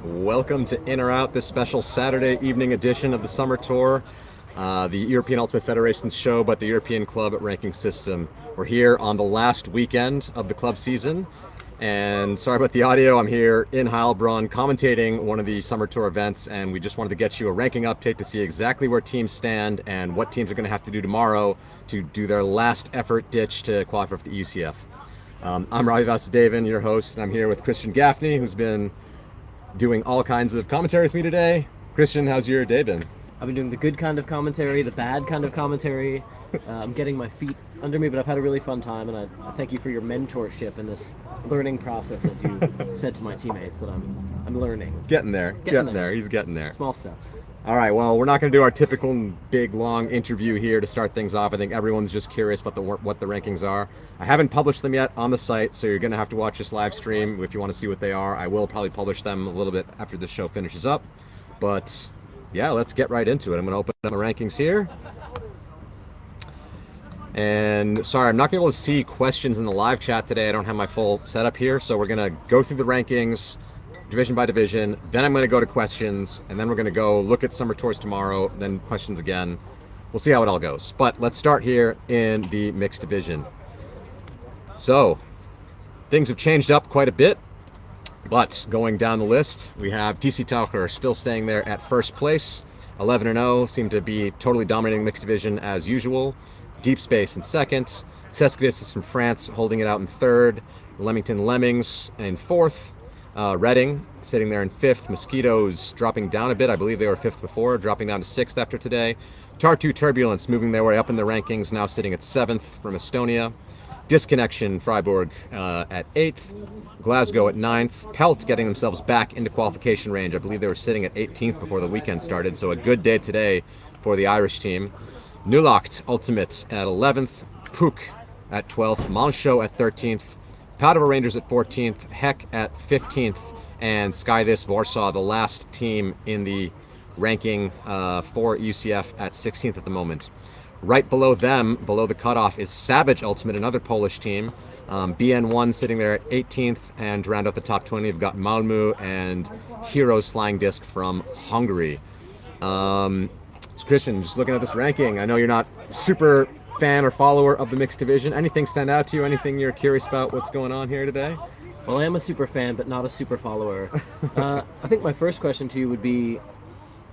Welcome to In or Out, this special Saturday evening edition of the Summer Tour, the European Ultimate Federation's show, but the European Club ranking system. We're here on the last weekend of the club season, and sorry about the audio. I'm here in Heilbronn commentating one of the Summer Tour events, and we just wanted to get you a ranking update to see exactly where teams stand and what teams are going to have to do tomorrow to do their last effort ditch to qualify for the UCF. I'm Ravi, your host, and I'm here with Christian Gaffney, who's been doing all kinds of commentary with me today. Christian, how's your day been? I've been doing the good kind of commentary, the bad kind of commentary. I'm getting my feet under me, but I've had a really fun time, and I thank you for your mentorship in this learning process, as you said to my teammates, that I'm learning. Getting there. He's getting there. Small steps. All right, well, we're not going to do our typical big, long interview here to start things off. I think everyone's just curious about what the rankings are. I haven't published them yet on the site, so you're going to have to watch this live stream if you want to see what they are. I will probably publish them a little bit after this show finishes up. But, yeah, let's get right into it. I'm going to open up my rankings here. And, sorry, I'm not going to be able to see questions in the live chat today. I don't have my full setup here, so we're going to go through the rankings division by division, then I'm going to go to questions, and then we're going to go look at Summer Tours tomorrow, then questions again. We'll see how it all goes. But let's start here in the mixed division. So, things have changed up quite a bit, but going down the list, we have TC Taucher still staying there at first place, 11-0, seem to be totally dominating the mixed division as usual. Deep Space in second, Cescadis is from France holding it out in third, Leamington Lemmings in fourth, Reading sitting there in fifth. Mosquitoes dropping down a bit. I believe they were fifth before, dropping down to sixth after today. Tartu Turbulence moving their way up in the rankings, now sitting at seventh from Estonia. Disconnection Freiburg at eighth. Glasgow at ninth. Pelt getting themselves back into qualification range. I believe they were sitting at 18th before the weekend started, so a good day today for the Irish team. Nulacht Ultimate at 11th. Puck at 12th. Moncho at 13th. Padova Rangers at 14th, Heck at 15th, and Sky This Warsaw, the last team in the ranking for UCF, at 16th at the moment. Right below them, below the cutoff, is Savage Ultimate, another Polish team. BN1 sitting there at 18th, and to round out the top 20, we've got Malmö and Heroes Flying Disc from Hungary. So Christian, just looking at this ranking, I know you're not super fan or follower of the mixed division. Anything stand out to you? Anything you're curious about what's going on here today? Well, I am a super fan, but not a super follower. I think my first question to you would be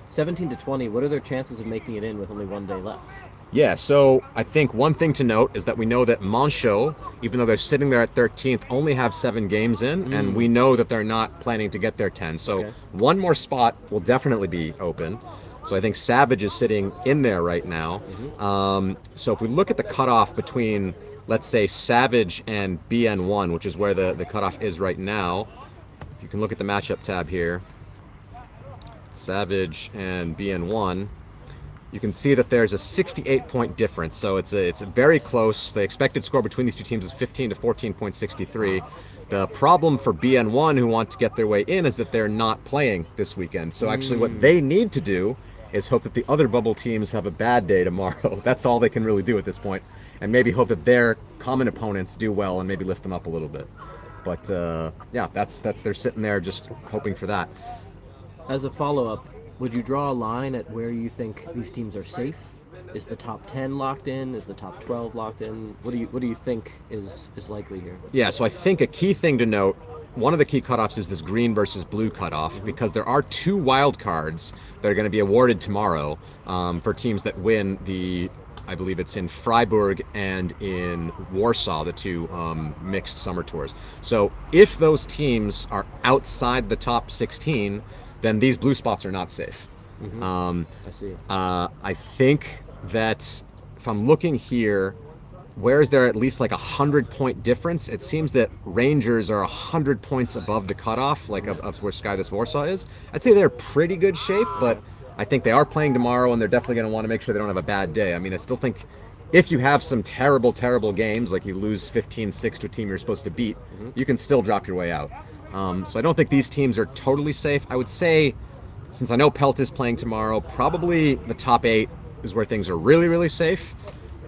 17 to 20. What are their chances of making it in with only one day left? Yeah, so I think one thing to note is that we know that Moncho, even though they're sitting there at 13th, only have 7 games in, and we know that they're not planning to get their 10. So one more spot will definitely be open. So I think Savage is sitting in there right now. So if we look at the cutoff between, let's say, Savage and BN1, which is where the cutoff is right now, you can look at the matchup tab here. Savage and BN1. You can see that there's a 68-point difference, so it's very close. The expected score between these two teams is 15 to 14.63. The problem for BN1, who want to get their way in, is that they're not playing this weekend. So actually what they need to do is hope that the other bubble teams have a bad day tomorrow. That's all they can really do at this point, and maybe hope that their common opponents do well and maybe lift them up a little bit. But yeah, that's they're sitting there just hoping for that. As a follow-up, would you draw a line at where you think these teams are safe? Is the top 10 locked in? Is the top 12 locked in? What do you think is likely here? Yeah, so I think a key thing to note, one of the key cutoffs is this green versus blue cutoff, because there are 2 wild cards that are going to be awarded tomorrow for teams that win I believe it's in Freiburg and in Warsaw, the 2 mixed summer tours. So if those teams are outside the top 16, then these blue spots are not safe. I see. I think that if I'm looking here, where is there at least like 100-point difference? It seems that Rangers are 100 points above the cutoff, like of where Sky This Warsaw is. I'd say they're pretty good shape, but I think they are playing tomorrow, and they're definitely going to want to make sure they don't have a bad day. I mean, I still think if you have some terrible, terrible games, like you lose 15-6 to a team you're supposed to beat, you can still drop your way out. So I don't think these teams are totally safe. I would say, since I know Pelt is playing tomorrow, probably the top 8 is where things are really, really safe.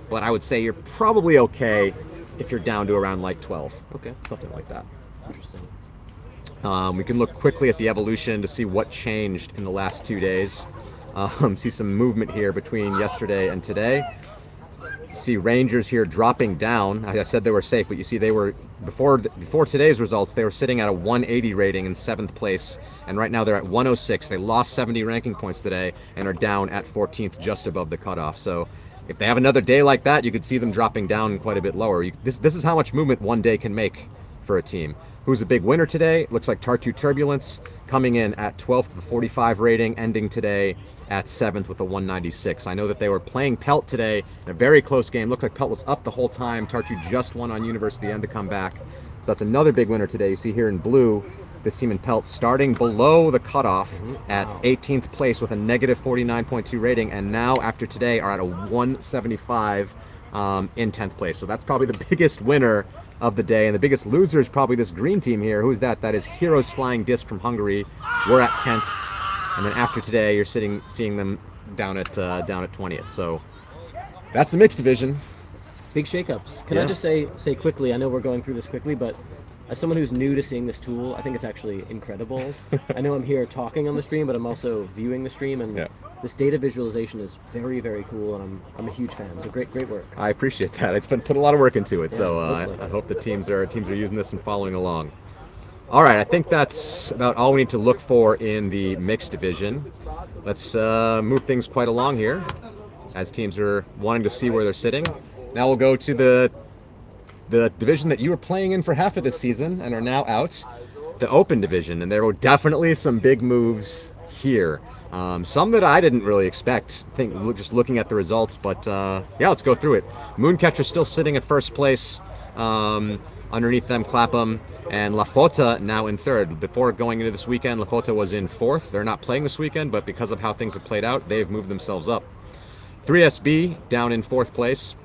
But I would say you're probably okay if you're down to around like 12. Okay. Something like that. Interesting. We can look quickly at the evolution to see what changed in the last 2 days. See some movement here between yesterday and today. You see Rangers here dropping down. I said they were safe, but you see they were, before today's results, they were sitting at a 180 rating in 7th place, and right now they're at 106. They lost 70 ranking points today and are down at 14th, just above the cutoff. So if they have another day like that, you could see them dropping down quite a bit lower. This is how much movement one day can make for a team. Who's a big winner today? Looks like Tartu Turbulence coming in at 12th with a 45 rating, ending today at 7th with a 196. I know that they were playing Pelt today in a very close game. Looked like Pelt was up the whole time. Tartu just won on University end to come back. So that's another big winner today. You see here in blue, this team in Pelt starting below the cutoff at 18th place with a negative 49.2 rating, and now after today are at a 175 in 10th place. So that's probably the biggest winner of the day, and the biggest loser is probably this green team here. Who's that? That is Heroes Flying Disc from Hungary. We're at 10th. And then after today, you're seeing them down at 20th. So that's the mixed division. Big shakeups. Can I just say quickly? I know we're going through this quickly, but as someone who's new to seeing this tool, I think it's actually incredible. I know I'm here talking on the stream, but I'm also viewing the stream, and this data visualization is very, very cool, and I'm a huge fan. So great work. I appreciate that. It's been put a lot of work into it, so I hope the teams are using this and following along. All right, I think that's about all we need to look for in the mixed division. Let's move things quite along here, as teams are wanting to see where they're sitting. Now we'll go to the division that you were playing in for half of this season and are now out, the Open division, and there were definitely some big moves here. Some that I didn't really expect, just looking at the results, but let's go through it. Mooncatcher still sitting at first place. Underneath them, Clapham and La Fota now in third. Before going into this weekend, La Fota was in fourth. They're not playing this weekend, but because of how things have played out, they've moved themselves up. 3SB down in fourth place.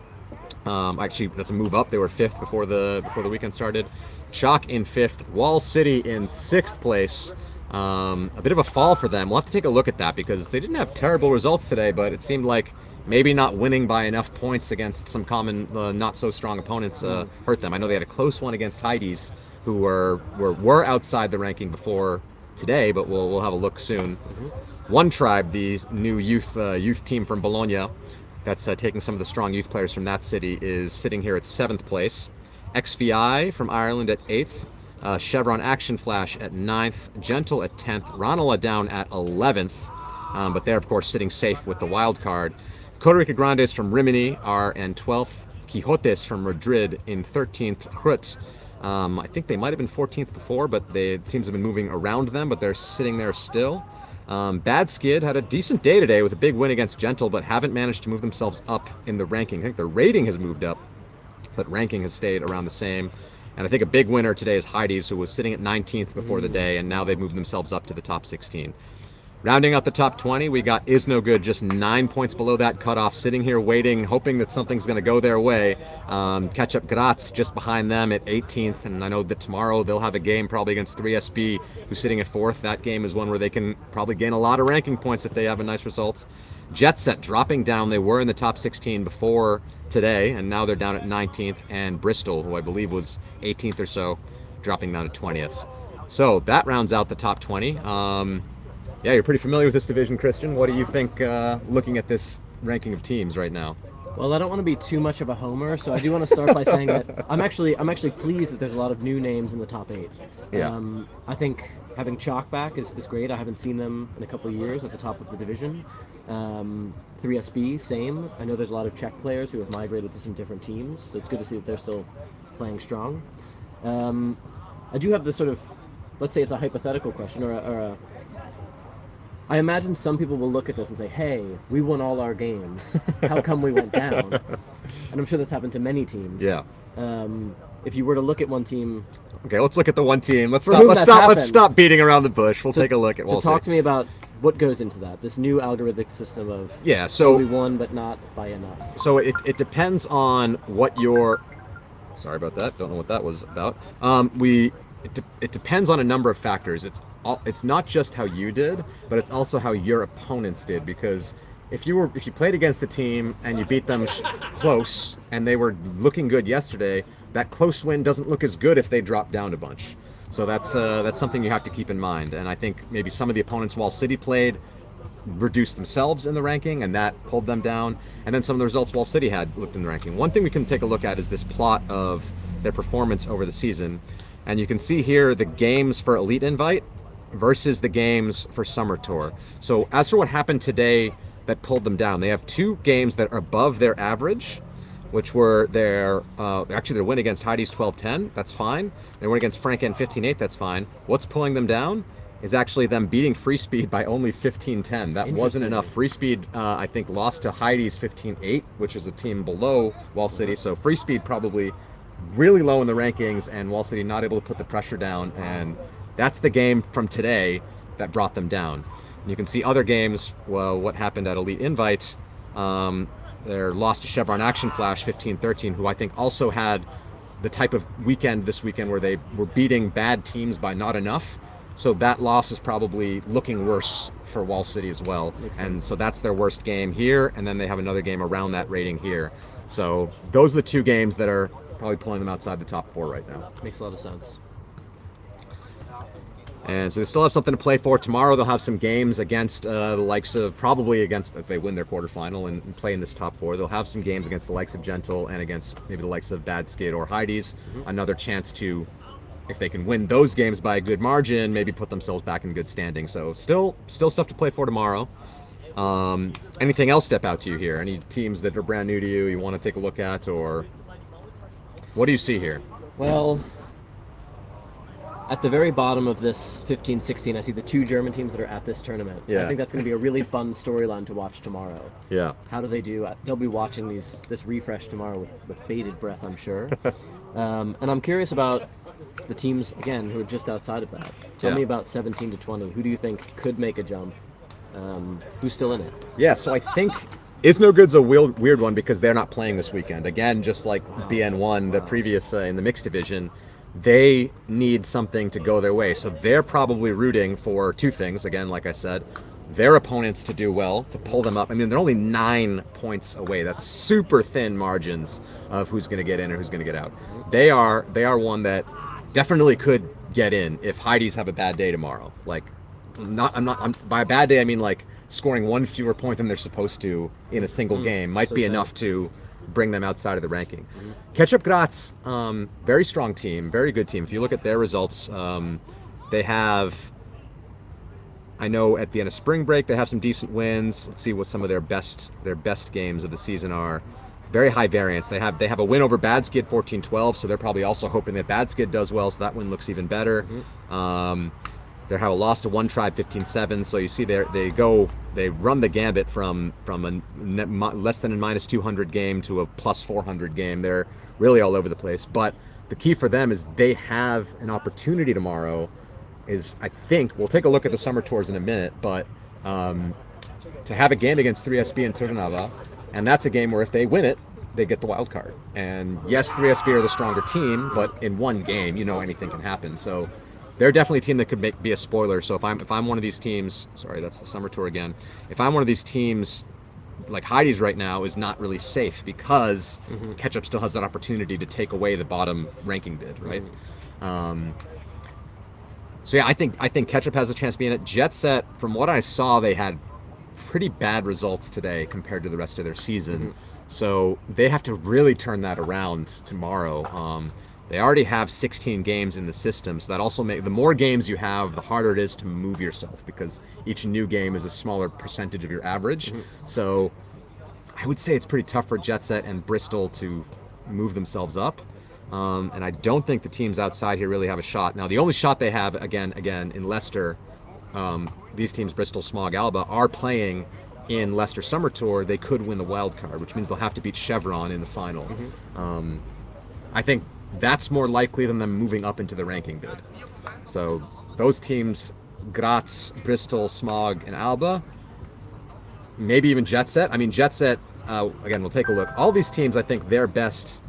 Actually, that's a move up. They were fifth before the weekend started. Chalk in fifth. Wall City in sixth place. A bit of a fall for them. We'll have to take a look at that because they didn't have terrible results today, but it seemed like maybe not winning by enough points against some common, not so strong opponents hurt them. I know they had a close one against Heidi's, who were outside the ranking before today, but we'll have a look soon. One Tribe, the new youth team from Bologna, that's taking some of the strong youth players from that city, is sitting here at 7th place. XVI from Ireland at 8th. Chevron Action Flash at 9th. Gentle at 10th. Ranelagh down at 11th. But they're, of course, sitting safe with the wild card. Costa Rica Grandes from Rimini are in 12th. Quixotes from Madrid in 13th. Hrut, I think they might have been 14th before, but the teams have been moving around them, but they're sitting there still. Bad Skid had a decent day today with a big win against Gentle, but haven't managed to move themselves up in the ranking. I think their rating has moved up, but ranking has stayed around the same. And I think a big winner today is Heidi's, who was sitting at 19th before the day, and now they've moved themselves up to the top 16. Rounding out the top 20, we got Is No Good, just 9 points below that cutoff, sitting here waiting, hoping that something's going to go their way. Catch up Graz just behind them at 18th, and I know that tomorrow they'll have a game probably against 3SB, who's sitting at 4th. That game is one where they can probably gain a lot of ranking points if they have a nice result. Jet Set dropping down. They were in the top 16 before today, and now they're down at 19th. And Bristol, who I believe was 18th or so, dropping down to 20th. So that rounds out the top 20. Yeah, you're pretty familiar with this division, Christian. What do you think looking at this ranking of teams right now? Well, I don't want to be too much of a homer, so I do want to start by saying that I'm actually pleased that there's a lot of new names in the top 8. Yeah. I think having Chalk back is great. I haven't seen them in a couple of years at the top of the division. 3SB, same. I know there's a lot of Czech players who have migrated to some different teams, so it's good to see that they're still playing strong. I do have this sort of, let's say it's a hypothetical question, or a I imagine some people will look at this and say, hey, we won all our games. How come we went down? And I'm sure that's happened to many teams. Yeah. If you were to look at one team... Okay, let's look at the one team. Let's stop beating around the bush. We'll take a look at Wall City. Talk to me about what goes into that, this new algorithmic system of so we won but not by enough. So it depends on what your... Sorry about that. Don't know what that was about. It depends on a number of factors. It's not just how you did, but it's also how your opponents did. Because if you played against the team and you beat them close and they were looking good yesterday, that close win doesn't look as good if they drop down a bunch. So that's something you have to keep in mind. And I think maybe some of the opponents Wall City played reduced themselves in the ranking, and that pulled them down. And then some of the results Wall City had looked in the ranking. One thing we can take a look at is this plot of their performance over the season. And you can see here the games for Elite Invite versus the games for Summer Tour. So as for what happened today that pulled them down, they have 2 games that are above their average, which were their win against Heidi's 12-10. That's fine. They win against Franken 15-8. That's fine. What's pulling them down is actually them beating Free Speed by only 15-10. That wasn't enough. Free Speed, I think, lost to Heidi's 15-8, which is a team below Wall City. So Free Speed probably really low in the rankings, and Wall City not able to put the pressure down. And that's the game from today that brought them down. And you can see other games, well, what happened at Elite Invite. Their loss to Chevron Action Flash 15-13, who I think also had the type of weekend this weekend where they were beating bad teams by not enough. So that loss is probably looking worse for Wall City as well. And so that's their worst game here, and then they have another game around that rating here. So those are the 2 games that are probably pulling them outside the top 4 right now. Makes a lot of sense. And so they still have something to play for. Tomorrow they'll have some games against the likes of, probably against, if they win their quarterfinal and play in this top 4, they'll have some games against the likes of Gentle and against maybe the likes of Bad Skid or Heidi's. Another chance to, if they can win those games by a good margin, maybe put themselves back in good standing. So still stuff to play for tomorrow. Anything else step out to you here? Any teams that are brand new to you want to take a look at, or what do you see here? Well, at the very bottom of this 15-16, I see the 2 German teams that are at this tournament. Yeah. I think that's going to be a really fun storyline to watch tomorrow. Yeah. How do they do? They'll be watching this refresh tomorrow with bated breath, I'm sure. And I'm curious about the teams, again, who are just outside of that. Tell me about 17-20. Who do you think could make a jump? Who's still in it? Yeah, so I think Is No Good's a weird one because they're not playing this weekend. Again, just like BN1, the previous in the mixed division, they need something to go their way. So they're probably rooting for 2 things. Again, like I said, their opponents to do well, to pull them up. I mean, they're only 9 points away. That's super thin margins of who's going to get in or who's going to get out. They are one that definitely could get in if Heidi's have a bad day tomorrow. Like, by a bad day I mean like scoring 1 fewer point than they're supposed to in a single game might be enough to bring them outside of the ranking. Ketchup Graz, very strong team, very good team. If you look at their results, they have, I know at the end of spring break they have some decent wins. Let's see what some of their best games of the season are. Very high variance. They have a win over Bad Skid 14-12, so they're probably also hoping that Bad Skid does well, so that win looks even better. They have a loss to One Tribe 15-7, so you see they run the gambit from a less than a minus 200 game to a plus 400 game. They're really all over the place. But the key for them is they have an opportunity tomorrow. I think we'll take a look at the summer tours in a minute, but to have a game against 3SB and Turnava, and that's a game where if they win it, they get the wild card. And yes, 3SB are the stronger team, but in one game, anything can happen. So they're definitely a team that could be a spoiler. So if I'm one of these teams, sorry, that's the summer tour again. If I'm one of these teams, like Heidi's right now, is not really safe because Ketchup still has that opportunity to take away the bottom ranking bid, right? So yeah, I think Ketchup has a chance to be in it. Jet Set, from what I saw, they had pretty bad results today compared to the rest of their season. So they have to really turn that around tomorrow. They already have 16 games in the system, so that also the more games you have, the harder it is to move yourself because each new game is a smaller percentage of your average. So I would say it's pretty tough for Jet Set and Bristol to move themselves up. And I don't think the teams outside here really have a shot. Now, the only shot they have, again, in Leicester, these teams, Bristol, Smog, Alba, are playing in Leicester Summer Tour. They could win the wild card, which means they'll have to beat Chevron in the final. I think that's more likely than them moving up into the ranking bid. So those teams, Graz, Bristol, Smog, and Alba, maybe even Jet Set. I mean, Jet Set, again, we'll take a look. All these teams, I think their best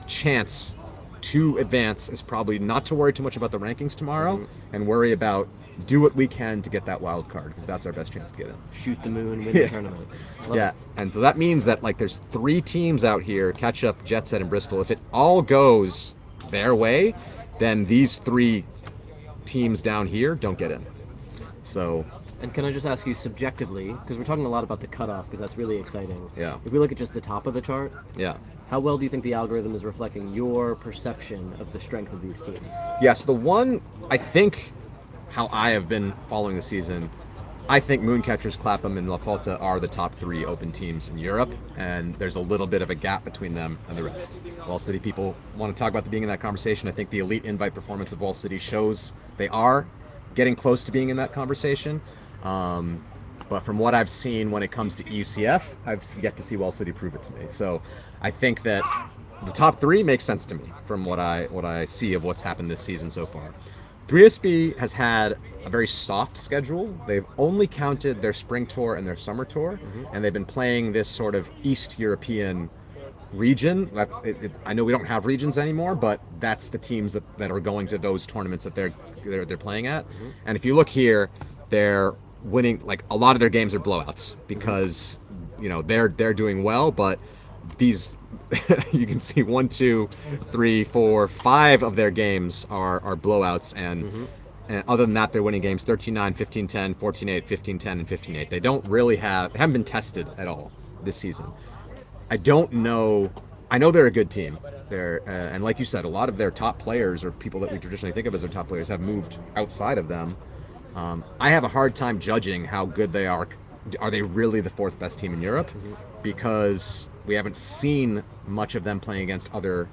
chance to advance is probably not to worry too much about the rankings tomorrow and worry about do what we can to get that wild card because that's our best chance to get in. Shoot the moon, win the tournament. Yeah, and so that means that there's 3 teams out here, Ketchup, Jet Set, and Bristol. If it all goes their way, then these three teams down here don't get in. So, And can I just ask you subjectively, because we're talking a lot about the cutoff, because that's really exciting. Yeah. If we look at just the top of the chart, yeah. how well do you think the algorithm is reflecting your perception of the strength of these teams? Yeah, so the one, I think, how I have been following the season, I think Mooncatchers, Clapham, and La Falta are the top three open teams in Europe, and there's a little bit of a gap between them and the rest. Wall City people want to talk about being in that conversation. I think the elite invite performance of Wall City shows they are getting close to being in that conversation. But from what I've seen when it comes to UCF, I've yet to see Wall City prove it to me. So I think that the top three makes sense to me from what I see of what's happened this season so far. 3SB has had a very soft schedule. They've only counted their spring tour and their summer tour, and they've been playing this sort of East European region. I know we don't have regions anymore, but that's the teams that are going to those tournaments that they're playing at. And if you look here, they're winning, like a lot of their games are blowouts because they're doing well, but these you can see 1, 2, 3, 4, 5 of their games are blowouts, and other than that they're winning games 13-9, 15-10, 14-8, 15-10, and 15-8. They haven't been tested at all this season. I don't know. I know they're a good team. And like you said, a lot of their top players, or people that we traditionally think of as their top players, have moved outside of them. I have a hard time judging how good they are. Are they really the fourth best team in Europe? Because we haven't seen much of them playing against other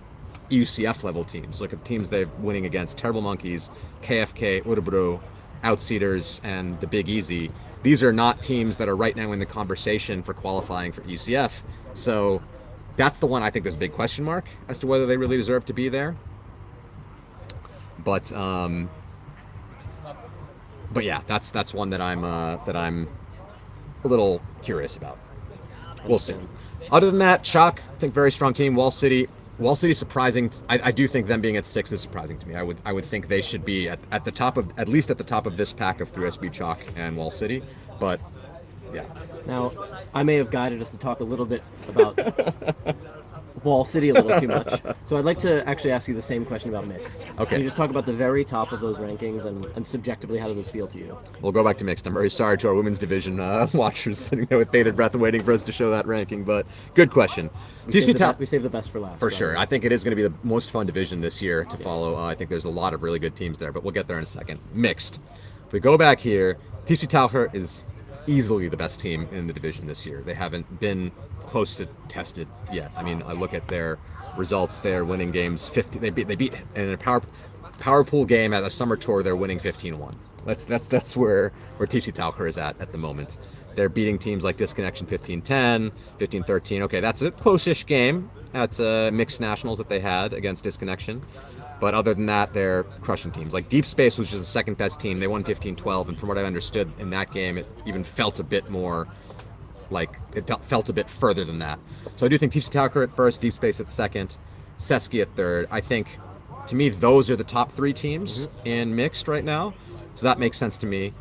UCF level teams. Look at the teams they're winning against: Terrible Monkeys, KFK, Örebro, Outseeders, and the Big Easy. These are not teams that are right now in the conversation for qualifying for UCF. So that's the one I think there's a big question mark as to whether they really deserve to be there. But yeah, that's one that I'm a little curious about. We'll see. Other than that, Chalk, I think very strong team. Wall City surprising. I do think them being at 6 is surprising to me. I would think they should be at the top of, at least at the top of this pack of 3SB, Chalk, and Wall City. But yeah. Now, I may have guided us to talk a little bit about Wall City a little too much. So I'd like to actually ask you the same question about mixed. Okay. Can you just talk about the very top of those rankings and subjectively how do those feel to you? We'll go back to mixed. I'm very sorry to our women's division watchers sitting there with bated breath waiting for us to show that ranking, but good question. We save the best for last. For sure. I think it is going to be the most fun division this year to follow. I think there's a lot of really good teams there, but we'll get there in a second. Mixed. If we go back here, TFC Taucher is easily the best team in the division this year. They haven't been close to tested yet. I mean, I look at their results. They're winning games 50. They beat in a power pool game at a summer tour. They're winning 15-1. That's where TFC Taucher is at the moment. They're beating teams like Disconnection 15-10, 15-13. Okay, that's a close-ish game at mixed nationals that they had against Disconnection. But other than that, they're crushing teams. Like Deep Space was just the second best team. They won 15-12, and from what I understood in that game, it even felt a bit more like it felt a bit further than that. So I do think TFC Taucher at first, Deep Space at second, Seski at third. I think, to me, those are the top three teams in mixed right now. So that makes sense to me.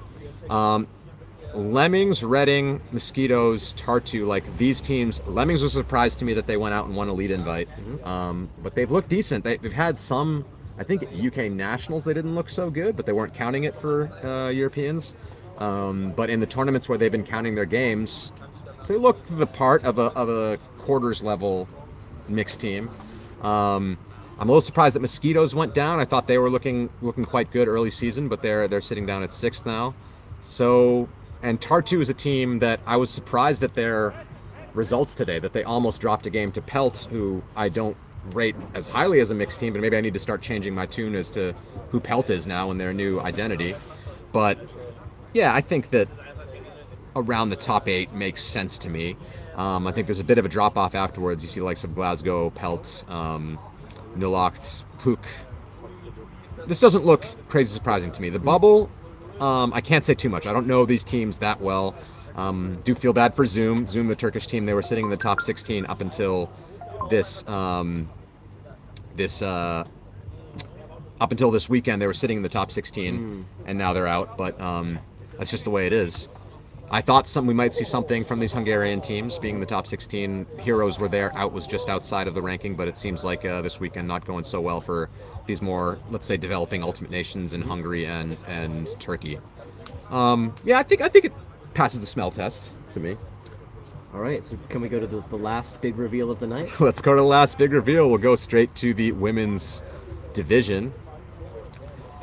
Lemmings, Reading, Mosquitoes, Tartu, like these teams. Lemmings was a surprise to me that they went out and won a lead invite. But they've looked decent. They've had some, I think UK Nationals they didn't look so good, but they weren't counting it for Europeans. But in the tournaments where they've been counting their games, they looked the part of a quarters level mixed team. I'm a little surprised that Mosquitoes went down. I thought they were looking quite good early season, but they're sitting down at 6th now. So, and Tartu is a team that I was surprised at their results today, that they almost dropped a game to Pelt, who I don't rate as highly as a mixed team, but maybe I need to start changing my tune as to who Pelt is now in their new identity. But yeah, I think that around the top 8 makes sense to me. I think there's a bit of a drop off afterwards. You see the likes of Glasgow, Pelt, Nulocht, Pook. This doesn't look crazy surprising to me. The bubble, I can't say too much. I don't know these teams that well. Do feel bad for Zoom. Zoom, the Turkish team, they were sitting in the top 16 up until this weekend. They were sitting in the top 16, and now they're out. But that's just the way it is. I thought we might see something from these Hungarian teams being in the top 16. Heroes were there. Out was just outside of the ranking, but it seems like this weekend not going so well for these more, let's say, developing ultimate nations in Hungary and Turkey. Yeah, I think it passes the smell test to me. All right, so can we go to the last big reveal of the night? Let's go to the last big reveal. We'll go straight to the women's division.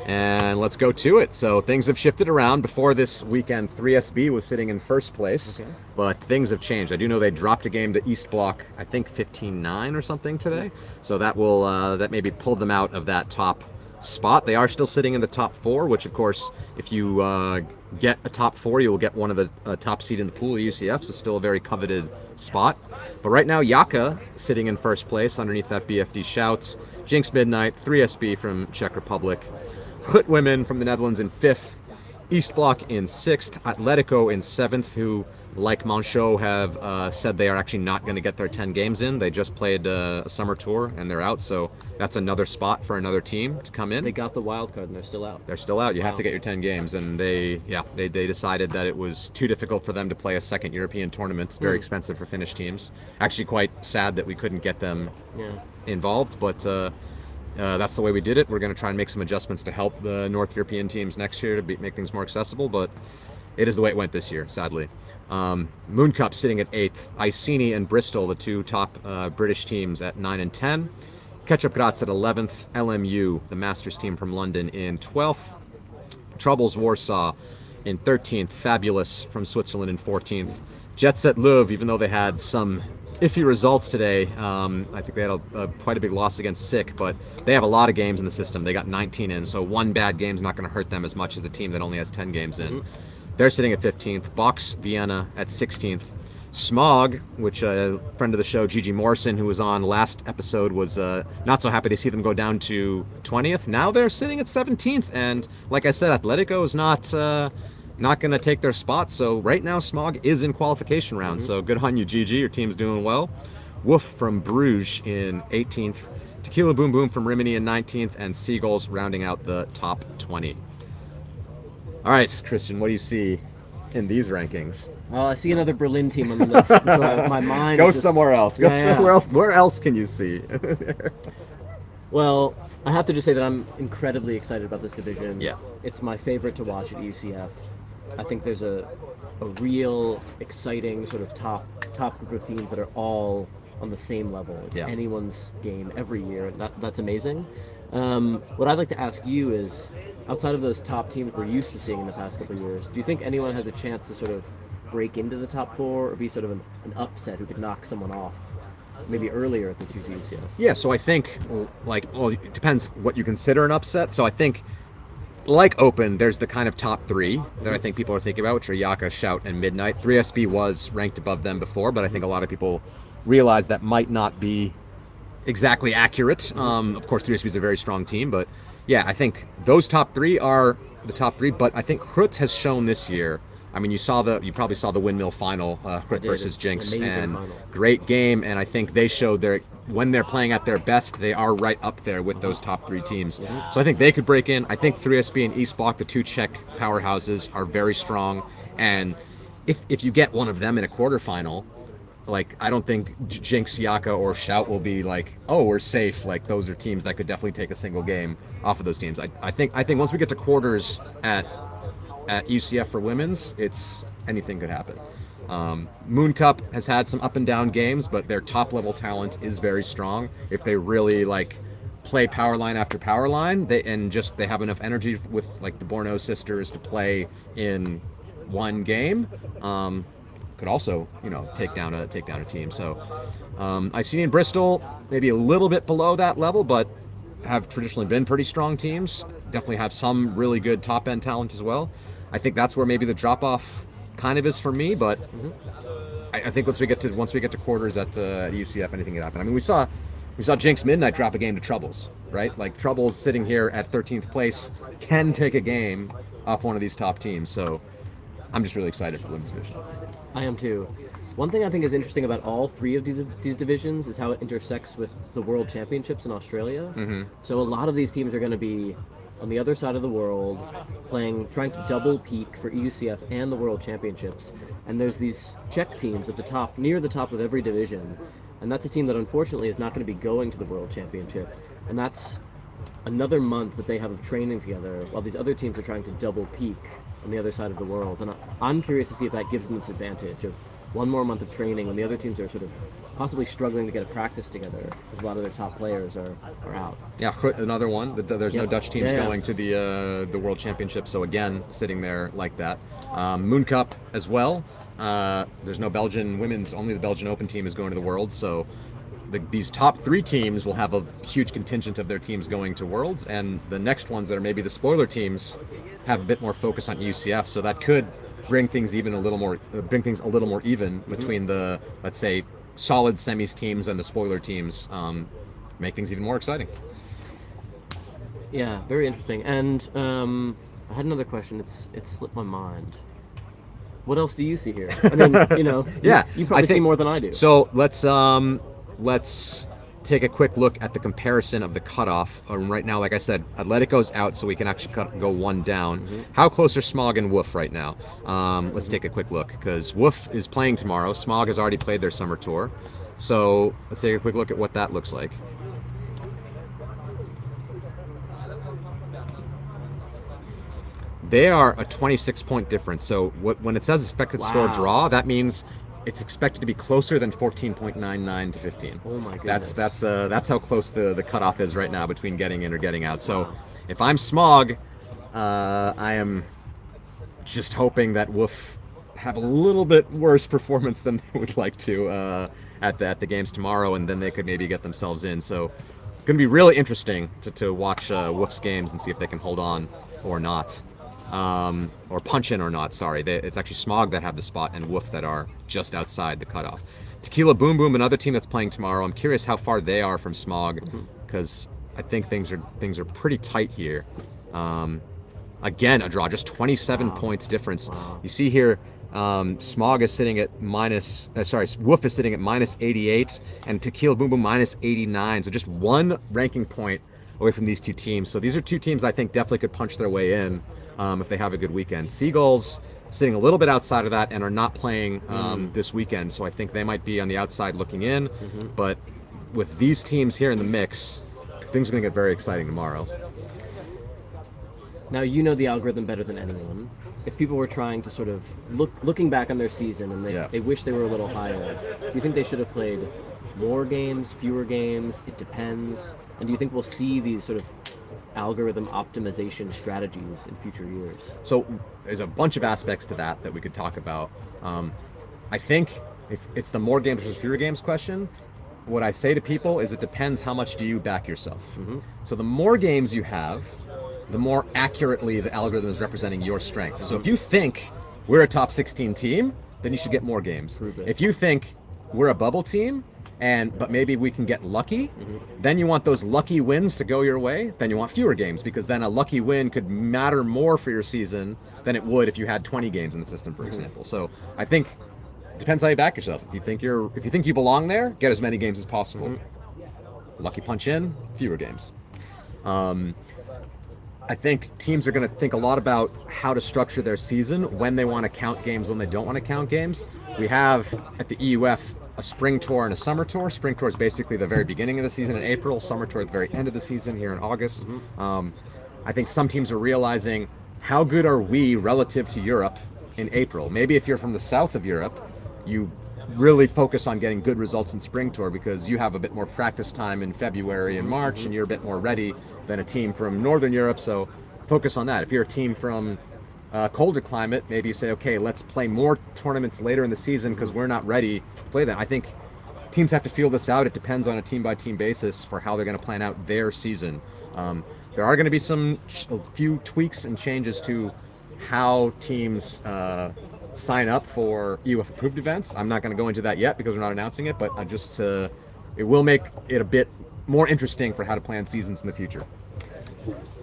And let's go to it. So things have shifted around. Before this weekend, 3SB was sitting in first place, but things have changed. I do know they dropped a game to East Block, I think 15-9 or something today. So that will that maybe pulled them out of that top spot. They are still sitting in the top 4, which of course, if you get a top 4, you will get one of the top seed in the pool of UCF. So still a very coveted spot. But right now, Yaka sitting in first place underneath that BFD Shouts. Jinx Midnight, 3SB from Czech Republic. Gut Women from the Netherlands in 5th, East Block in 6th, Atletico in 7th, who, like Monchot, have said they are actually not going to get their 10 games in. They just played a summer tour and they're out, so that's another spot for another team to come in. They got the wild card and they're still out. They're still out. You have to get your 10 games, and they decided that it was too difficult for them to play a second European tournament. It's very expensive for Finnish teams. Actually, quite sad that we couldn't get them involved, but. That's the way we did it. We're going to try and make some adjustments to help the North European teams next year to make things more accessible, but it is the way it went this year, sadly. Moon Cup sitting at 8th. Iceni and Bristol, the two top British teams, at 9 and 10. Ketchup Graz at 11th. LMU, the Masters team from London, in 12th. Troubles Warsaw in 13th. Fabulous from Switzerland in 14th. Jet Set Leuven, even though they had some iffy results today. I think they had quite a big loss against Sick, but they have a lot of games in the system. They got 19 in, so one bad game is not going to hurt them as much as the team that only has 10 games in. They're sitting at 15th. Box Vienna at 16th. Smog, which a friend of the show, Gigi Morrison, who was on last episode, was not so happy to see them go down to 20th. Now they're sitting at 17th, and like I said, Atletico is not going to take their spot. So right now, Smog is in qualification round. So good on you, Gigi. Your team's doing well. Wolf from Bruges in 18th. Tequila Boom Boom from Rimini in 19th. And Seagulls rounding out the top 20. All right, Christian, what do you see in these rankings? I see another Berlin team on the list. So my mind Go is just, somewhere else. Go somewhere else. Where else can you see? Well, I have to just say that I'm incredibly excited about this division. Yeah. It's my favorite to watch at UCF. I think there's a real exciting sort of top group of teams that are all on the same level. It's anyone's game every year. That's amazing. What I'd like to ask you is, outside of those top teams we're used to seeing in the past couple of years, do you think anyone has a chance to sort of break into the top 4 or be sort of an upset who could knock someone off maybe earlier at this UCF? Yeah, so I think, it depends what you consider an upset. So I think, like Open, there's the kind of top 3 that I think people are thinking about, which are Yaka, Shout, and Midnight. 3SB was ranked above them before, but I think a lot of people realize that might not be exactly accurate. Of course, 3SB is a very strong team, but yeah, I think those top 3 are the top 3, but I think Hrut has shown this year. I mean, you probably saw the Windmill final, Hrut versus Jinx, and final. Great game, and I think they showed when they're playing at their best, they are right up there with those top 3 teams. So I think they could break in. I think 3SB and East Block, the two Czech powerhouses, are very strong, and if you get one of them in a quarterfinal, I don't think Jinx, Yaka, or Shout will be like, oh, we're safe. Those are teams that could definitely take a single game off of those teams. I think once we get to quarters at UCF for women's, anything could happen. Moon Cup has had some up and down games, but their top level talent is very strong. If they really play power line after power line, they have enough energy with the Borno sisters to play in one game. Could also, take down a team. So Iceni and Bristol maybe a little bit below that level, but have traditionally been pretty strong teams. Definitely have some really good top end talent as well. I think that's where maybe the drop off kind of is for me, but I think once we get to quarters at UCF, anything can happen. I mean, we saw Jinx Midnight drop a game to Troubles, right? Troubles sitting here at 13th place can take a game off one of these top teams. So I'm just really excited for women's division. I am too. One thing I think is interesting about all 3 of these divisions is how it intersects with the World Championships in Australia. So a lot of these teams are going to be on the other side of the world, trying to double peak for EUCF and the World Championships. And there's these Czech teams at the top, near the top of every division. And that's a team that unfortunately is not going to be going to the World Championship. And that's another month that they have of training together while these other teams are trying to double peak on the other side of the world. And I'm curious to see if that gives them this advantage of one more month of training when the other teams are sort of possibly struggling to get a practice together because a lot of their top players are out. Yeah, another one. There's no Dutch teams going to the World Championship, so again, sitting there like that. Moon Cup as well. There's no Belgian women's, only the Belgian Open team is going to the World, so these top 3 teams will have a huge contingent of their teams going to Worlds, and the next ones that are maybe the spoiler teams have a bit more focus on UCF, so that could bring things a little more even between the, let's say, solid semis teams and the spoiler teams, make things even more exciting. Yeah, very interesting. And I had another question. It slipped my mind. What else do you see here? I mean, Yeah, you probably see more than I do. So let's take a quick look at the comparison of the cutoff. Right now, like I said, Atletico's out, so we can actually go one down. How close are Smog and Wolf right now? Let's take a quick look, because Wolf is playing tomorrow. Smog has already played their summer tour. So let's take a quick look at what that looks like. They are a 26-point difference. So when it says expected score draw, that means it's expected to be closer than 14.99 to 15. Oh my goodness. That's how close the cutoff is right now between getting in or getting out. So if I'm Smog, I am just hoping that Wolf have a little bit worse performance than they would like to at the games tomorrow, and then they could maybe get themselves in. So it's going to be really interesting to watch Wolf's games and see if they can hold on or not. Or punch in or not, sorry. It's actually Smog that have the spot and Wolf that are just outside the cutoff. Tequila Boom Boom, another team that's playing tomorrow. I'm curious how far they are from Smog, because I think things are pretty tight here. Again, a draw, just 27 points difference. You see here, Smog is sitting at Wolf is sitting at minus 88, and Tequila Boom Boom minus 89. So just one ranking point away from these two teams. So these are two teams I think definitely could punch their way in. If they have a good weekend. Seagulls sitting a little bit outside of that and are not playing this weekend, so I think they might be on the outside looking in. But with these teams here in the mix, things are going to get very exciting tomorrow. Now you know the algorithm better than anyone. If people were trying to sort of looking back on their season and they wish they were a little higher, do you think they should have played more games, fewer games? It depends. And do you think we'll see these sort of algorithm optimization strategies in future years? So there's a bunch of aspects to that we could talk about. I think if it's the more games versus fewer games question, what I say to people is it depends how much do you back yourself. So the more games you have, the more accurately the algorithm is representing your strength. So if you think we're a top 16 team, then you should get more games. If you think we're a bubble team, but maybe we can get lucky, then you want those lucky wins to go your way, then you want fewer games, because then a lucky win could matter more for your season than it would if you had 20 games in the system, for example. So I think it depends how you back yourself. If you think you belong there, get as many games as possible. Lucky punch in, fewer games. I think teams are going to think a lot about how to structure their season, when they want to count games, when they don't want to count games. We have at the EUF a spring tour and a summer tour. Spring tour is basically the very beginning of the season in April. Summer tour at the very end of the season here in August. I think some teams are realizing how good are we relative to Europe in April. Maybe if you're from the south of Europe, you really focus on getting good results in spring tour because you have a bit more practice time in February and March and you're a bit more ready than a team from northern Europe. So focus on that. If you're a team from colder climate, maybe you say, okay, let's play more tournaments later in the season because we're not ready to play that. I think teams have to feel this out. It depends on a team-by-team basis for how they're going to plan out their season. There are going to be a few tweaks and changes to how teams sign up for EUF approved events. I'm not going to go into that yet because we're not announcing it, but it will make it a bit more interesting for how to plan seasons in the future.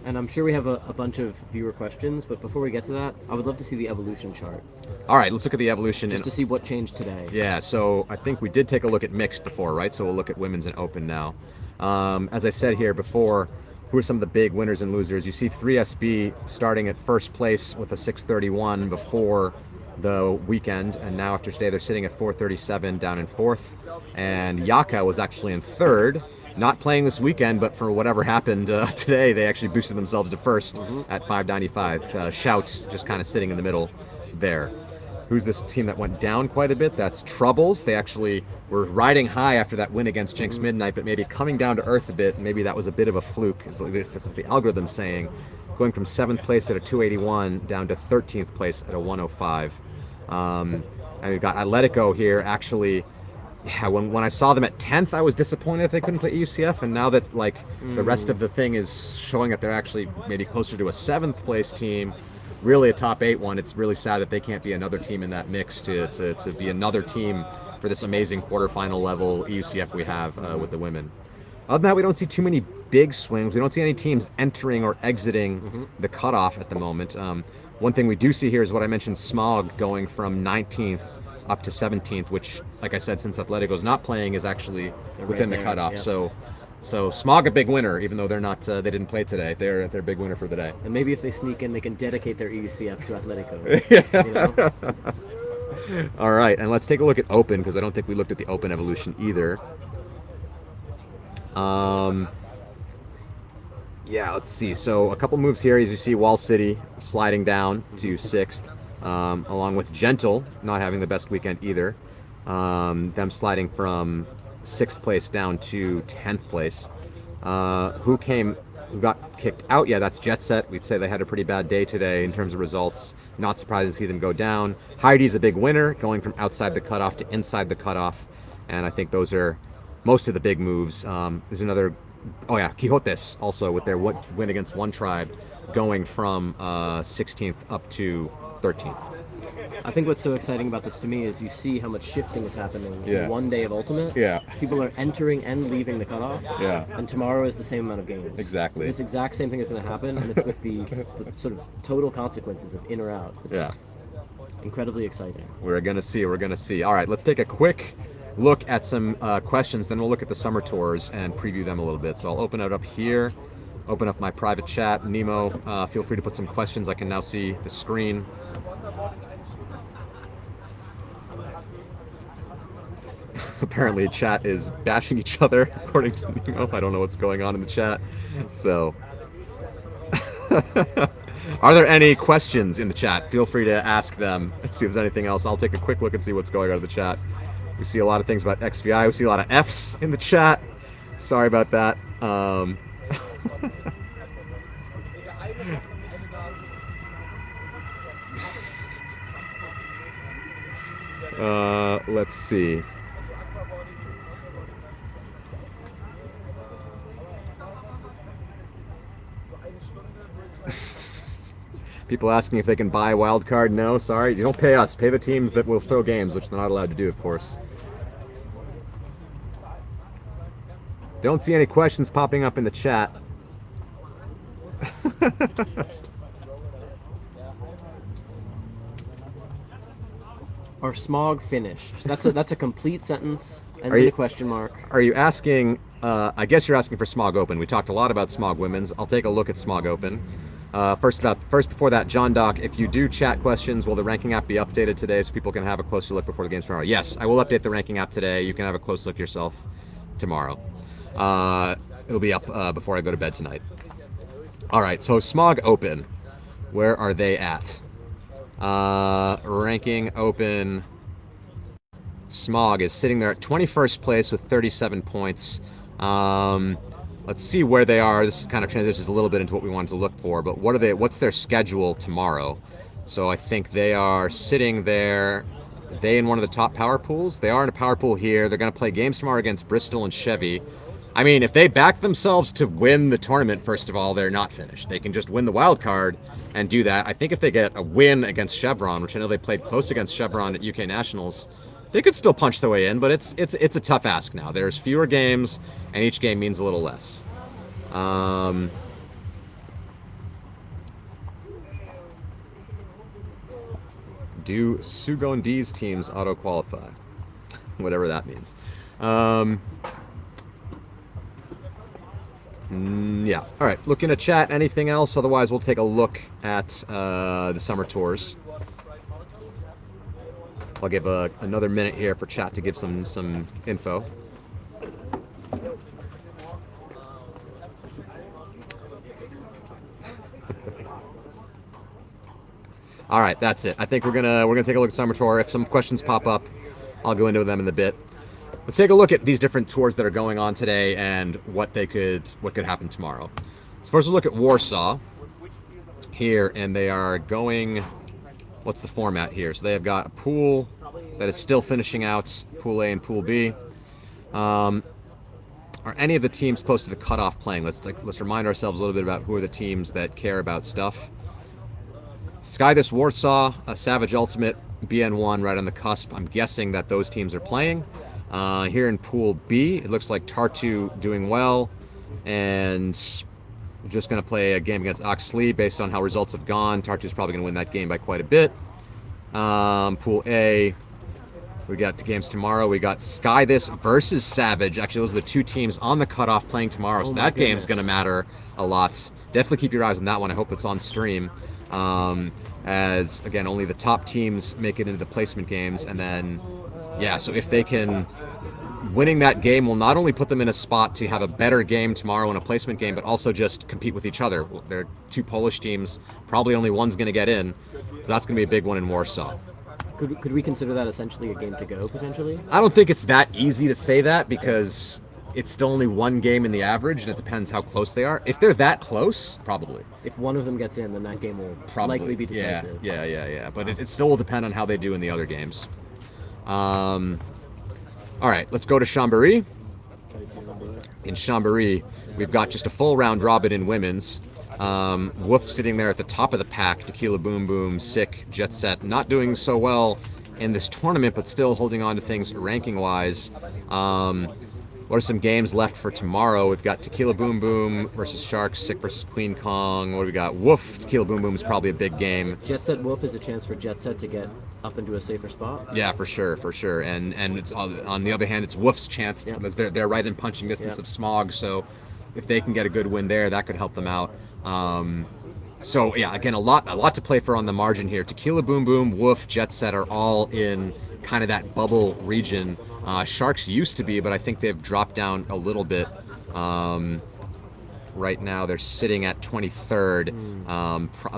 And I'm sure we have a bunch of viewer questions, but before we get to that, I would love to see the evolution chart. All right, let's look at the evolution. Just to see what changed today. Yeah, so I think we did take a look at mixed before, right? So we'll look at women's and open now. As I said here before, who are some of the big winners and losers. You see 3SB starting at first place with a 631 before the weekend, and now after today they're sitting at 437 down in fourth. And Yaka was actually in third, not playing this weekend, but for whatever happened today, they actually boosted themselves to first at 595. Shout just kind of sitting in the middle there. Who's this team that went down quite a bit? That's Troubles. They actually were riding high after that win against Jinx Midnight, but maybe coming down to earth a bit. Maybe that was a bit of a fluke. That's what the algorithm's saying. Going from 7th place at a 281 down to 13th place at a 105. And we've got Atletico here. Actually, yeah, when I saw them at 10th, I was disappointed that they couldn't play EUCF. And now that the rest of the thing is showing that they're actually maybe closer to a 7th place team, really a top 8 one, it's really sad that they can't be another team in that mix to be another team for this amazing quarterfinal level EUCF we have with the women. Other than that, we don't see too many big swings. We don't see any teams entering or exiting the cutoff at the moment. One thing we do see here is what I mentioned, Smog going from 19th up to 17th, which, like I said, since Atletico's not playing, is actually within the cutoff. Yeah. So Smog a big winner, even though they're not. They didn't play today. They're a big winner for the day. And maybe if they sneak in, they can dedicate their EUCF to Atletico. You know? All right, and let's take a look at Open, because I don't think we looked at the Open evolution either. Yeah, let's see. So a couple moves here, as you see, Wall City sliding down to 6th, along with Gentle not having the best weekend either. Them sliding from 6th place down to 10th place. Who got kicked out? Yeah, that's Jet Set. We'd say they had a pretty bad day today in terms of results. Not surprised to see them go down. Heidi's a big winner, going from outside the cutoff to inside the cutoff. And I think those are most of the big moves. There's another, Quixotes also with their win against One Tribe, going from 16th up to 13th. I think what's so exciting about this to me is you see how much shifting is happening in one day of Ultimate. Yeah. People are entering and leaving the cutoff. Yeah. And tomorrow is the same amount of games. Exactly. This exact same thing is going to happen, and it's with the sort of total consequences of in or out. It's incredibly exciting. We're going to see. All right, let's take a quick look at some questions, then we'll look at the summer tours and preview them a little bit. So I'll open it up here, open up my private chat. Nemo, feel free to put some questions. I can now see the screen. Apparently chat is bashing each other, according to Nemo. I don't know what's going on in the chat. So, are there any questions in the chat? Feel free to ask them. See if there's anything else. I'll take a quick look and see what's going on in the chat. We see a lot of things about XVI. We see a lot of Fs in the chat. Sorry about that. Let's see. People asking if they can buy a wild card. No, sorry. You don't pay us. Pay the teams that will throw games, which they're not allowed to do, of course. Don't see any questions popping up in the chat. Are Smog finished? That's a complete sentence. Ends in a question mark. Are you asking? I guess you're asking for Smog Open. We talked a lot about Smog Women's. I'll take a look at Smog Open. First before that, John Doc, if you do chat questions, will the ranking app be updated today so people can have a closer look before the games tomorrow? Yes, I will update the ranking app today. You can have a close look yourself tomorrow. It'll be up before I go to bed tonight. All right, so Smog Open, where are they at? Ranking Open, Smog is sitting there at 21st place with 37 points. Let's see where they are. This kind of transitions a little bit into what we wanted to look for, but what's their schedule tomorrow? So I think they are sitting there. Are they in one of the top power pools? They are in a power pool here. They're going to play games tomorrow against Bristol and Chevy. I mean, if they back themselves to win the tournament, first of all, they're not finished. They can just win the wild card and do that. I think if they get a win against Chevron, which I know they played close against Chevron at UK Nationals, they could still punch their way in, but it's a tough ask now. There's fewer games, and each game means a little less. Do Sugon D's teams auto-qualify? Whatever that means. Yeah. All right. Looking at chat. Anything else? Otherwise, we'll take a look at the summer tours. I'll give another minute here for chat to give some info. All right, that's it. I think we're gonna take a look at summer tour. If some questions pop up, I'll go into them in a bit. Let's take a look at these different tours that are going on today and what could happen tomorrow. So first, we'll look at Warsaw here, and they are going. What's the format here? So they have got a pool that is still finishing out, Pool A and Pool B. Are any of the teams close to the cutoff playing? Let's remind ourselves a little bit about who are the teams that care about stuff. Sky this Warsaw, a Savage Ultimate, BN1 right on the cusp. I'm guessing that those teams are playing. Here in Pool B, it looks like Tartu doing well, and just going to play a game against Oxley based on how results have gone. Tartu's probably going to win that game by quite a bit. Pool A, we got games tomorrow. We got Sky This versus Savage. Actually, those are the two teams on the cutoff playing tomorrow, so that game's going to matter a lot. Definitely keep your eyes on that one. I hope it's on stream. As, again, only the top teams make it into the placement games, and then, yeah, so if they can... Winning that game will not only put them in a spot to have a better game tomorrow in a placement game, but also just compete with each other. They're two Polish teams. Probably only one's going to get in. So that's going to be a big one in Warsaw. Could we consider that essentially a game to go, potentially? I don't think it's that easy to say that because it's still only one game in the average, and it depends how close they are. If they're that close, probably. If one of them gets in, then that game will likely be decisive. Yeah. But it still will depend on how they do in the other games. All right, let's go to Chambéry. In Chambéry, we've got just a full round robin in women's. Wolf sitting there at the top of the pack. Tequila Boom Boom, Sick, Jet Set, not doing so well in this tournament, but still holding on to things ranking-wise. What are some games left for tomorrow? We've got Tequila Boom Boom versus Sharks, Sick versus Queen Kong. What do we got? Woof, Tequila Boom Boom is probably a big game. Jet Set Wolf is a chance for Jet Set to get up into a safer spot. Yeah, for sure. And it's on the other hand, it's Woof's chance. Yep. They're right in punching distance of Smog, so if they can get a good win there, that could help them out. So yeah, again, a lot to play for on the margin here. Tequila Boom Boom, Woof, Jet Set are all in kind of that bubble region. Sharks used to be, but I think they've dropped down a little bit. Right now, they're sitting at 23rd,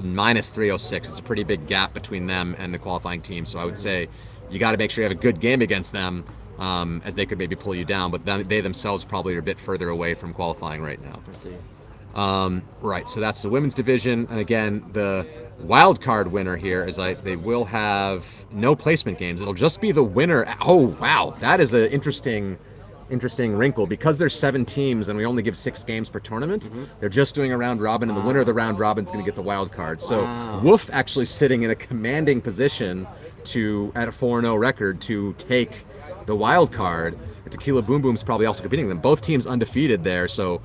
minus 306. It's a pretty big gap between them and the qualifying team. So I would say you got to make sure you have a good game against them, as they could maybe pull you down. But they themselves probably are a bit further away from qualifying right now. I see. Right, so that's the women's division. And again, the wild card winner here is they will have no placement games. It'll just be the winner. Oh, wow. That is an interesting wrinkle. Because there's 7 teams and we only give 6 games per tournament, they're just doing a round robin, and the winner of the round robin is going to get the wild card. So Wolf actually sitting in a commanding position at a 4-0 record to take the wild card. And Tequila Boom Boom's probably also competing with them. Both teams undefeated there, so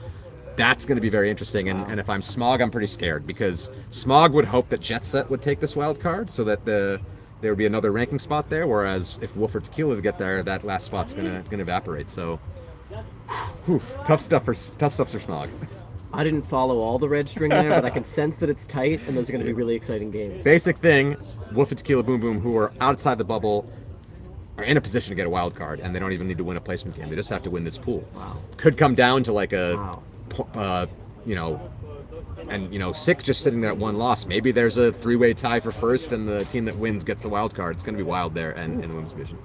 that's going to be very interesting. And if I'm Smog, I'm pretty scared, because Smog would hope that Jet Set would take this wild card so that there would be another ranking spot there, whereas if Wolf or Tequila would get there, that last spot's going to evaporate. So tough stuff for Smog. I didn't follow all the red string there, but I can sense that it's tight, and those are going to be really exciting games. Basic thing, Wolf and Tequila Boom Boom, who are outside the bubble, are in a position to get a wild card, and they don't even need to win a placement game. They just have to win this pool. Wow. Could come down to like a... Wow. Sick just sitting there at 1 loss. Maybe there's a 3-way tie for first, and the team that wins gets the wild card. It's going to be wild there and in the women's division.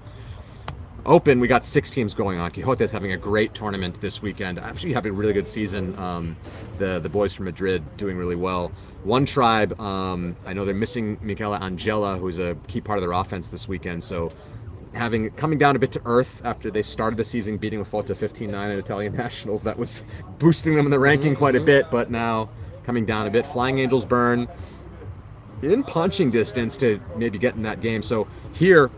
Open, we got 6 teams going on. Quixote's having a great tournament this weekend. Actually having a really good season. The boys from Madrid doing really well. One Tribe, I know they're missing Michela Angela, who's a key part of their offense this weekend. So coming down a bit to earth after they started the season beating Fota 15-9 at Italian Nationals. That was boosting them in the ranking quite a bit, but now coming down a bit. Flying Angels burn in punching distance to maybe get in that game. So here,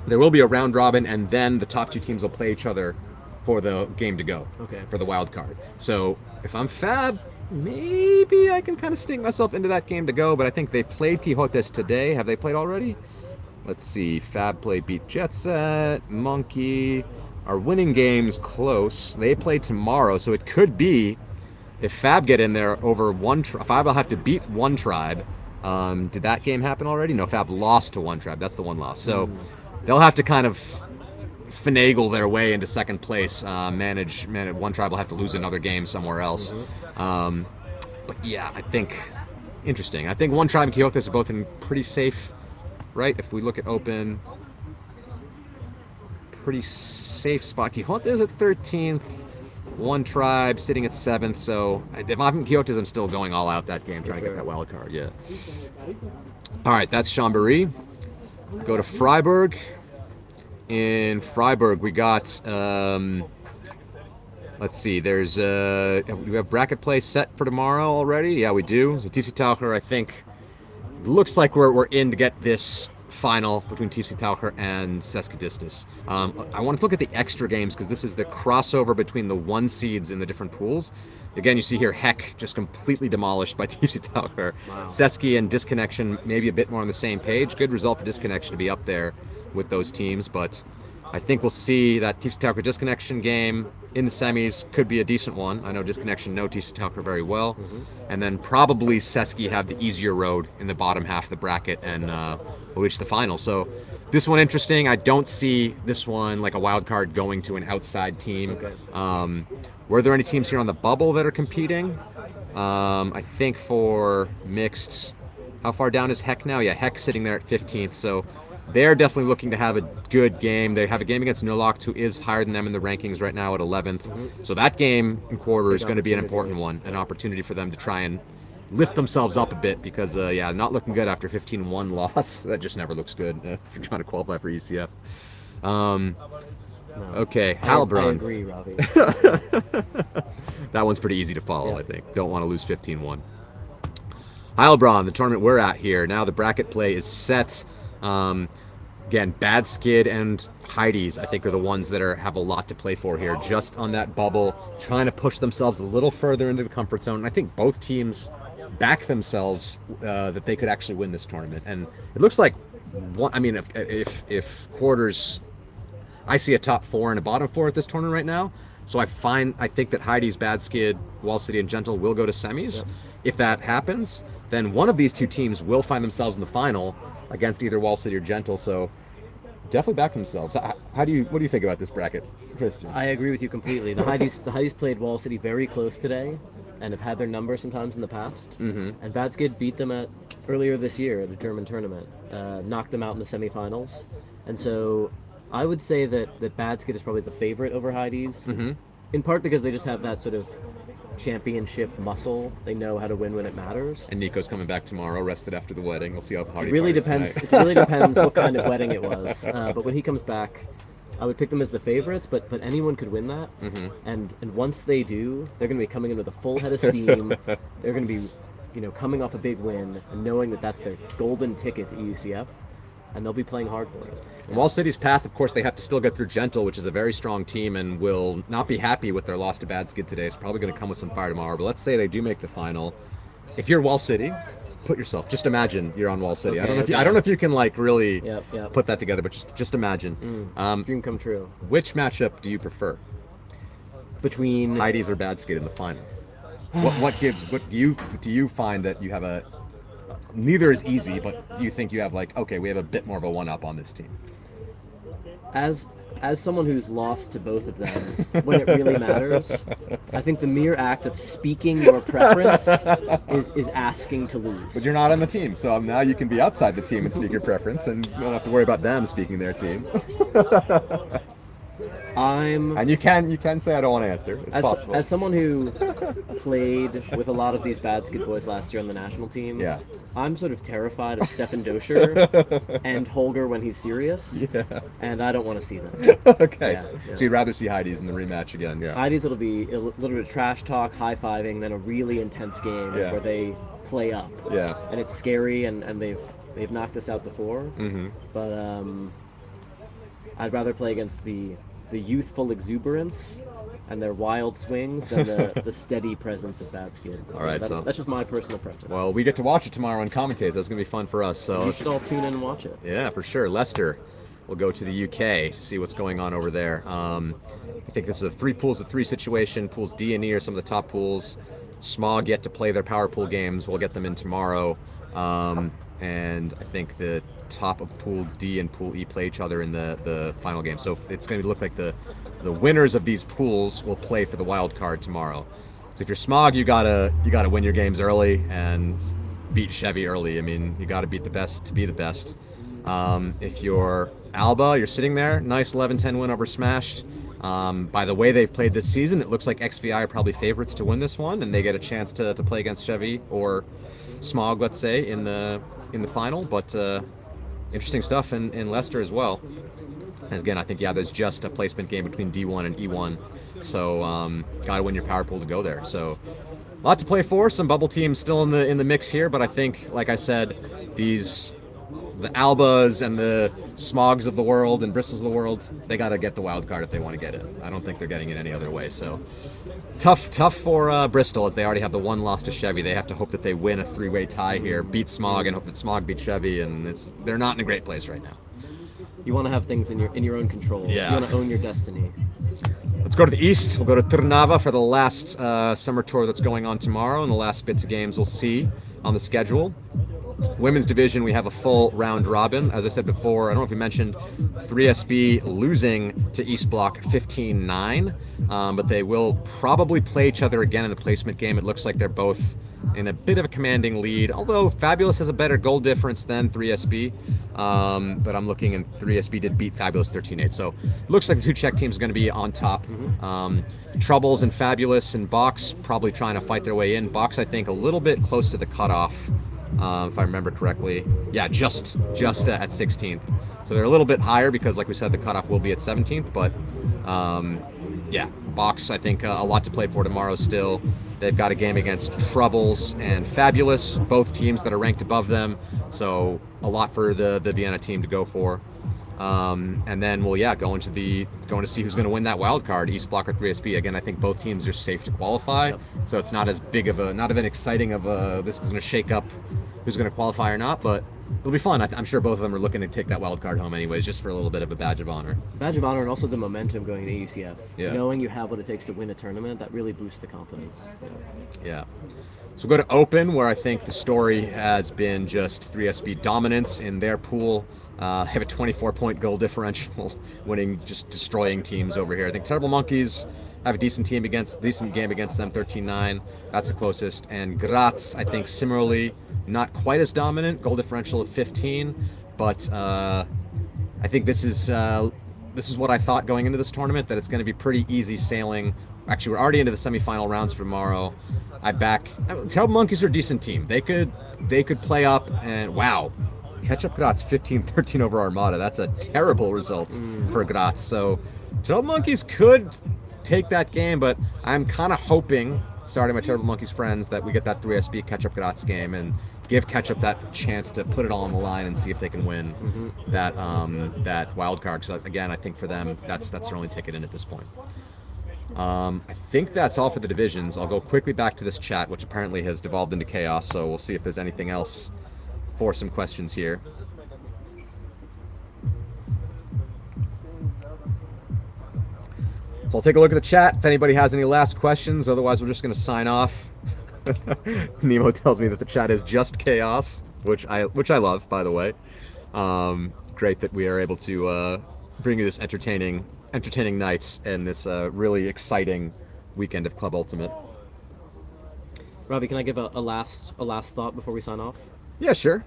there will be a round robin, and then the top 2 teams will play each other for the game to go, for the wild card. So if I'm Fab, maybe I can kind of stink myself into that game to go, but I think they played Quixotes today. Have they played already? Let's see. Fab beat Jet Set, Monkey are winning games close. They play tomorrow, so it could be If Fab get in there over Fab will have to beat one tribe. Did that game happen already? No, Fab lost to one tribe. That's the one loss. So they'll have to kind of finagle their way into second place. Manage one tribe will have to lose another game somewhere else. But yeah, I think interesting. I think one tribe and Quixotes are both in pretty safe, right? If we look at open, pretty safe spot. Quixotes at 13th. One tribe sitting at 7th, so if I'm Quixotes, I'm still going all out that game, trying to get that wild card, yeah. All right, that's Chambéry. Go to Freiburg. In Freiburg, we got, let's see, there's, we have bracket play set for tomorrow already? Yeah, we do. So TFC Taucher, I think, looks like we're in to get this final between TFC Taucher and Seskadistas. I want to look at the extra games because this is the crossover between the one seeds in the different pools. Again, you see here Heck just completely demolished by TFC Taucher. Wow. Seski and Disconnection maybe a bit more on the same page. Good result for Disconnection to be up there with those teams, but I think we'll see that TFC Taucher Disconnection game in the semis could be a decent one. I know Disconnection know TFC Taucher very well. And then probably Seski have the easier road in the bottom half of the bracket and will reach the final. So this one interesting. I don't see this one like a wild card going to an outside team. Okay. Were there any teams here on the bubble that are competing? I think for mixed, how far down is Heck now? Yeah, Heck sitting there at 15th. So they're definitely looking to have a good game. They have a game against Nulakt, who is higher than them in the rankings right now at 11th. So that game in quarter is going to be an important one, an opportunity for them to try and lift themselves up a bit because, yeah, not looking good after 15-1 loss. That just never looks good if you're trying to qualify for UCF. Okay, Heilbronn. I agree, Ravi. That one's pretty easy to follow, I think. Don't want to lose 15-1. Heilbronn, the tournament we're at here. Now the bracket play is set. Again, Bad Skid and Heidi's, I think, are the ones that have a lot to play for here. Just on that bubble, trying to push themselves a little further into the comfort zone. And I think both teams back themselves that they could actually win this tournament. And it looks like one. I mean, if quarters, I see a top 4 and a bottom 4 at this tournament right now. So I think that Heidi's, Bad Skid, Wall City, and Gentle will go to semis. Yep. If that happens, then one of these two teams will find themselves in the final against either Wall City or Gentle. So definitely back themselves. What do you think about this bracket, Christian? I agree with you completely. The Heidi's played Wall City very close today and have had their number sometimes in the past. And Bad Skid beat them earlier this year at a German tournament, knocked them out in the semifinals. And so I would say that Bad Skid is probably the favorite over Heidi's, in part because they just have that sort of championship muscle. They know how to win when it matters. And Nico's coming back tomorrow, rested after the wedding. We'll see how party. It really depends. It really depends what kind of wedding it was. But when he comes back, I would pick them as the favorites. But anyone could win that. And once they do, they're going to be coming in with a full head of steam. They're going to be, coming off a big win and knowing that that's their golden ticket to EUCF. And they'll be playing hard for it. Yeah. Wall City's path, of course, they have to still get through Gentle, which is a very strong team, and will not be happy with their loss to Bad Skid today. It's probably going to come with some fire tomorrow. But let's say they do make the final. If you're Wall City, just imagine you're on Wall City. Okay, I don't know if you can really put that together, but just imagine. Dream come true. Which matchup do you prefer? Between Heidi's or Bad Skid in the final? What do you find that you have a? Neither is easy, but do you think you have we have a bit more of a one-up on this team? As someone who's lost to both of them when it really matters, I think the mere act of speaking your preference is asking to lose. But you're not on the team, so now you can be outside the team and speak your preference, and you don't have to worry about them speaking their team. And you can say I don't want to answer. It's possible. As someone who played with a lot of these Bad Skid boys last year on the national team, I'm sort of terrified of Stefan Doscher and Holger when he's serious, and I don't want to see them. Okay, so you'd rather see Heidi's in the rematch again? Yeah, Heidi's will be a little bit of trash talk, high-fiving, then a really intense game where they play up. Yeah, and it's scary, and they've knocked us out before. But I'd rather play against the youthful exuberance and their wild swings than the steady presence of Bad Skid. All right, that's just my personal preference. Well, we get to watch it tomorrow and commentate. That's going to be fun for us. So you should all tune in and watch it. Yeah, for sure. Leicester will go to the UK to see what's going on over there. I think this is a 3 pools of 3 situation. Pools D and E are some of the top pools. Smog yet to play their power pool games. We'll get them in tomorrow. And I think the top of Pool D and Pool E play each other in the final game. So it's going to look like the winners of these pools will play for the wild card tomorrow. So if you're Smog, you gotta win your games early and beat Chevy early. I mean, you gotta beat the best to be the best. If you're Alba, you're sitting there, nice 11-10 win over Smashed. By the way they've played this season, it looks like XVI are probably favorites to win this one, and they get a chance to play against Chevy or Smog, let's say, in the final. But interesting stuff in Leicester as well. And again, I think there's just a placement game between D1 and E1, so got to win your power pool to go there. So a lot to play for. Some bubble teams still in the mix here, but I think, like I said, the Albas and the Smogs of the world and Bristols of the world, they got to get the wild card if they want to get in. I don't think they're getting it any other way. So tough for Bristol, as they already have the one loss to Chevy. They have to hope that they win a three-way tie here, beat Smog, and hope that Smog beats Chevy. And they're not in a great place right now. You want to have things in your own control. Yeah. You want to own your destiny. Let's go to the east. We'll go to Trnava for the last summer tour that's going on tomorrow, and the last bits of games we'll see on the schedule. Women's division, we have a full round robin. As I said before, I don't know if we mentioned 3SB losing to East Block 15-9, but they will probably play each other again in the placement game. It looks like they're both in a bit of a commanding lead, although Fabulous has a better goal difference than 3SB. But I'm looking, and 3SB did beat Fabulous 13-8. So it looks like the two Czech teams are going to be on top. Troubles and Fabulous and Box probably trying to fight their way in. Box, I think, a little bit close to the cutoff, if I remember correctly. Yeah, just at 16th. So they're a little bit higher because, like we said, the cutoff will be at 17th. But yeah, Box, I think, a lot to play for tomorrow still. They've got a game against Troubles and Fabulous, both teams that are ranked above them. So a lot for the Vienna team to go for. And then we'll going to see who's going to win that wild card, East Block or 3SB. Again, I think both teams are safe to qualify. Yep. So it's not as big of an exciting of a, this is going to shake up who's going to qualify or not, but it'll be fun. I'm sure both of them are looking to take that wild card home anyways, just for a little bit of a badge of honor. Badge of honor, and also the momentum going to UCF. Yeah. Knowing you have what it takes to win a tournament, that really boosts the confidence. Yeah. So we'll go to Open, where I think the story has been just 3SB dominance in their pool. Have a 24-point goal differential, winning, just destroying teams over here. I think Terrible Monkeys have a decent game against them, 13-9. That's the closest. And Graz, I think, similarly, not quite as dominant, goal differential of 15. But I think this is what I thought going into this tournament, that it's going to be pretty easy sailing. Actually, we're already into the semifinal rounds for tomorrow. Terrible Monkeys are a decent team. They could play up, and wow. Ketchup Graz 15-13 over Armada. That's a terrible result for Graz. So Terrible Monkeys could take that game, but I'm kind of hoping, starting my Terrible Monkeys friends, that we get that 3SB Ketchup Graz game and give Ketchup that chance to put it all on the line and see if they can win that wild card. So again, I think for them, that's their only ticket in at this point. I think that's all for the divisions. I'll go quickly back to this chat, which apparently has devolved into chaos, so we'll see if there's anything else for some questions here. So I'll take a look at the chat if anybody has any last questions. Otherwise, we're just going to sign off. Nemo tells me that the chat is just chaos, which I love, by the way. Great that we are able to bring you this entertaining night and this really exciting weekend of Club Ultimate. Ravi, can I give a last thought before we sign off? Yeah, sure.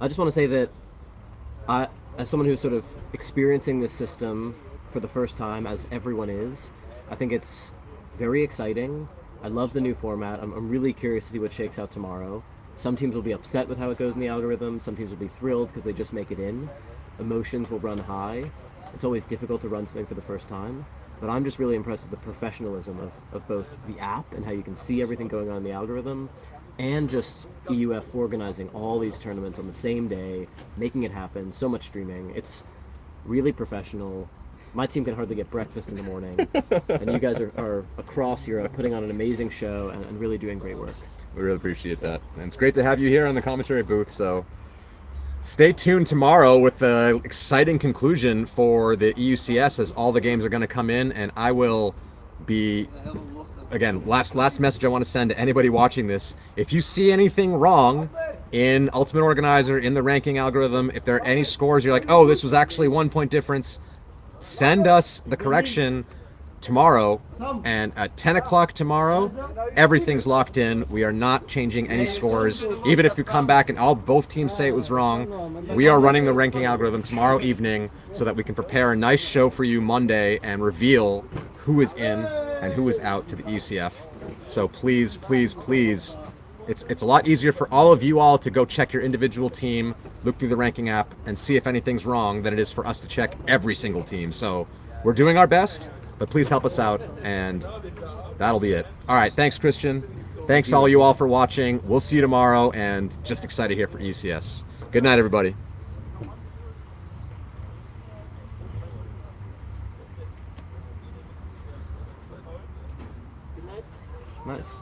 I just want to say that as someone who's sort of experiencing this system for the first time, as everyone is, I think it's very exciting. I love the new format. I'm really curious to see what shakes out tomorrow. Some teams will be upset with how it goes in the algorithm. Some teams will be thrilled because they just make it in. Emotions will run high. It's always difficult to run something for the first time. But I'm just really impressed with the professionalism of both the app and how you can see everything going on in the algorithm, and just EUF organizing all these tournaments on the same day, making it happen, so much streaming. It's really professional. My team can hardly get breakfast in the morning, and you guys are across Europe putting on an amazing show and really doing great work. We really appreciate that. And it's great to have you here on the commentary booth, so stay tuned tomorrow with the exciting conclusion for the EUCS, as all the games are going to come in, and I will be again, last message I want to send to anybody watching this: if you see anything wrong in Ultimate Organizer, in the ranking algorithm, if there are any scores you're like, oh, this was actually 1 point difference, send us the correction tomorrow, and at 10 o'clock tomorrow, everything's locked in. We are not changing any scores. Even if you come back and both teams say it was wrong, we are running the ranking algorithm tomorrow evening so that we can prepare a nice show for you Monday and reveal who is in and who is out to the EUCF. So please, please, please, it's a lot easier for all of you all to go check your individual team, look through the ranking app, and see if anything's wrong than it is for us to check every single team. So we're doing our best, but please help us out, and that'll be it. All right, thanks, Christian. Thanks all you all for watching. We'll see you tomorrow, and just excited here for ECS. Good night, everybody. Nice.